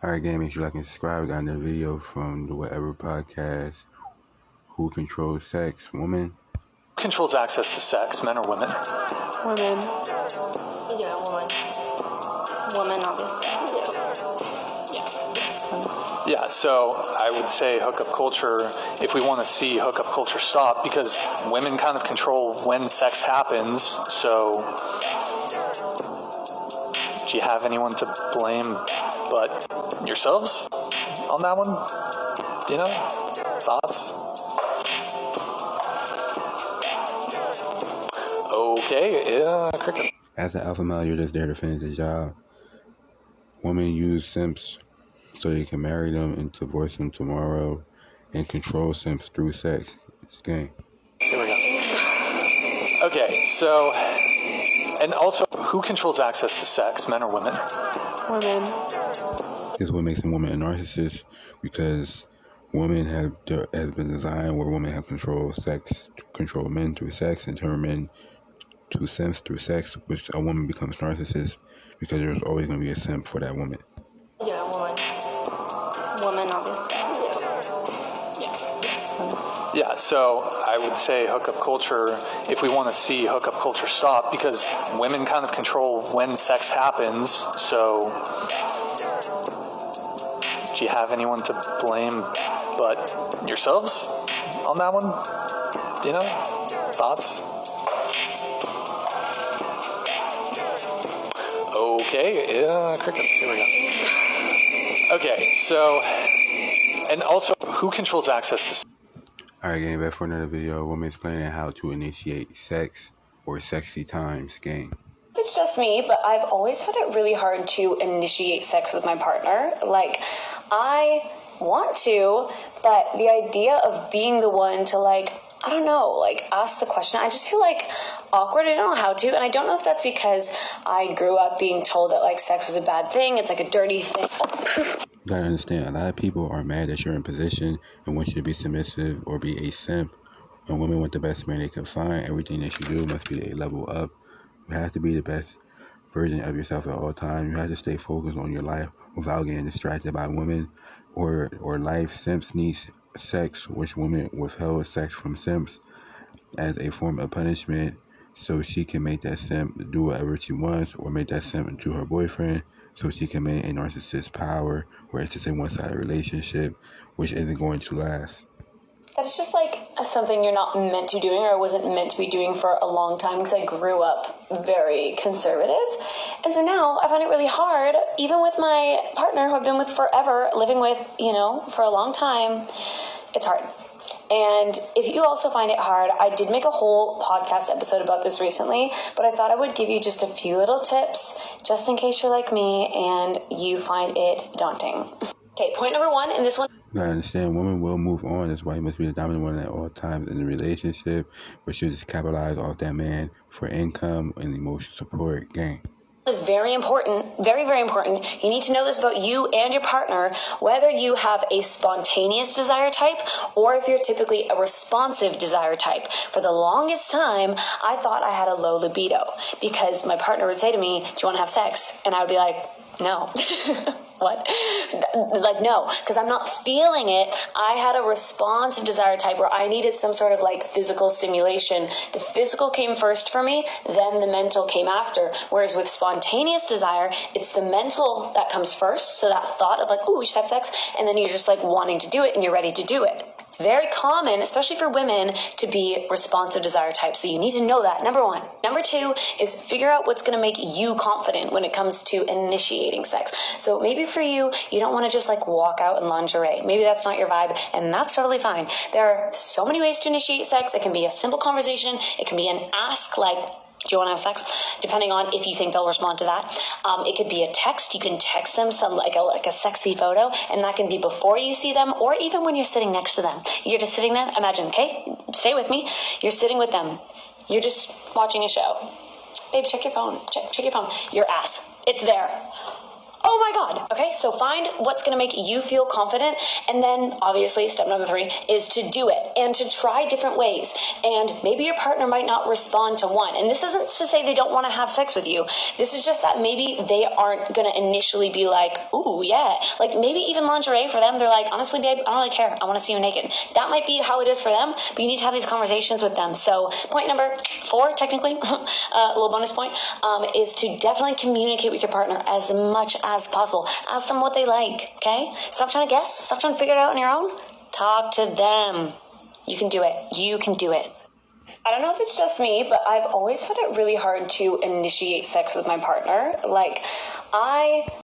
Alright, gang, make sure you like and subscribe. We got another video from the Whatever Podcast. Who controls sex? Woman? Controls access to sex, men or women? Women. Yeah, woman. Woman, obviously. Yeah, so I would say hookup culture, if we want to see hookup culture stop, because women kind of control when sex happens, so do you have anyone to blame but yourselves on that one? Do you know? Thoughts? Okay, yeah, crickets. As an alpha male, you're just there to finish the job. Women use simps so they can marry them and divorce them tomorrow and control simps through sex. It's a game. Here we go. Okay, so, and also, who controls access to sex, men or women? Women. This is what makes a woman a narcissist, because women has been designed where women have control sex, control men through sex, and turn men to simps through sex, which a woman becomes narcissist because there's always going to be a simp for that woman. Yeah, woman. Woman, obviously. Yeah, so I would say hookup culture, if we want to see hookup culture stop, because women kind of control when sex happens, so do you have anyone to blame but yourselves on that one? Do you know? Thoughts? Okay, yeah, crickets, here we go. Okay, so, and also, who controls access to... Alright, gang, back for another video. Women explaining how to initiate sex or sexy times game. It's just me, but I've always found it really hard to initiate sex with my partner. Like, I want to, but the idea of being the one to, like, I don't know, like, ask the question, I just feel, like, awkward. I don't know how to, and I don't know if that's because I grew up being told that, like, sex was a bad thing. It's, like, a dirty thing. You gotta understand, a lot of people are mad that you're in position and want you to be submissive or be a simp. And women want the best man they can find. Everything that you do must be a level up. You have to be the best version of yourself at all times. You have to stay focused on your life without getting distracted by women or life. Simps need sex, which women withheld sex from simps as a form of punishment, so she can make that simp do whatever she wants, or make that simp into her boyfriend, so she can maintain a narcissist power, where it's just a one-sided relationship, which isn't going to last. That is just, like, something you're not meant to be doing, or wasn't meant to be doing for a long time, because I grew up very conservative. And so now I find it really hard, even with my partner who I've been with forever, living with, you know, for a long time. It's hard. And if you also find it hard, I did make a whole podcast episode about this recently, but I thought I would give you just a few little tips, just in case you're like me and you find it daunting. Okay, point number one, and this one... You gotta understand, women will move on. That's why you must be the dominant one at all times in the relationship, but you just capitalize off that man for income and emotional support. Gang. Is very important, very, very important. You need to know this about you and your partner, whether you have a spontaneous desire type or if you're typically a responsive desire type. For the longest time, I thought I had a low libido because my partner would say to me, "Do you want to have sex?" And I would be like, "No." What? Like, no, because I'm not feeling it. I had a responsive desire type where I needed some sort of, like, physical stimulation. The physical came first for me, then the mental came after. Whereas with spontaneous desire, it's the mental that comes first. So that thought of, like, ooh, we should have sex. And then you're just, like, wanting to do it and you're ready to do it. It's very common, especially for women, to be responsive desire types. So you need to know that, number one. Number two is figure out what's going to make you confident when it comes to initiating sex. So maybe for you, you don't want to just, like, walk out in lingerie. Maybe that's not your vibe, and that's totally fine. There are so many ways to initiate sex. It can be a simple conversation. It can be an ask, like, "Do you want to have sex?" Depending on if you think they'll respond to that. It could be a text. You can text them some like a sexy photo, and that can be before you see them, or even when you're sitting next to them. You're just sitting there. Imagine, okay, stay with me. You're sitting with them. You're just watching a show. Babe, check your phone. Check your phone. Your ass. It's there. Oh my God. Okay, so find what's going to make you feel confident. And then obviously step number 3 is to do it and to try different ways. And maybe your partner might not respond to one. And this isn't to say they don't want to have sex with you. This is just that maybe they aren't going to initially be like, ooh, yeah. Like maybe even lingerie for them, they're like, honestly, babe, I don't really care. I want to see you naked. That might be how it is for them, but you need to have these conversations with them. So point number 4, technically, a little bonus point, is to definitely communicate with your partner as much as possible. Ask them what they like, okay? Stop trying to guess. Stop trying to figure it out on your own. Talk to them. You can do it. You can do it. I don't know if it's just me, but I've always found it really hard to initiate sex with my partner. Like, I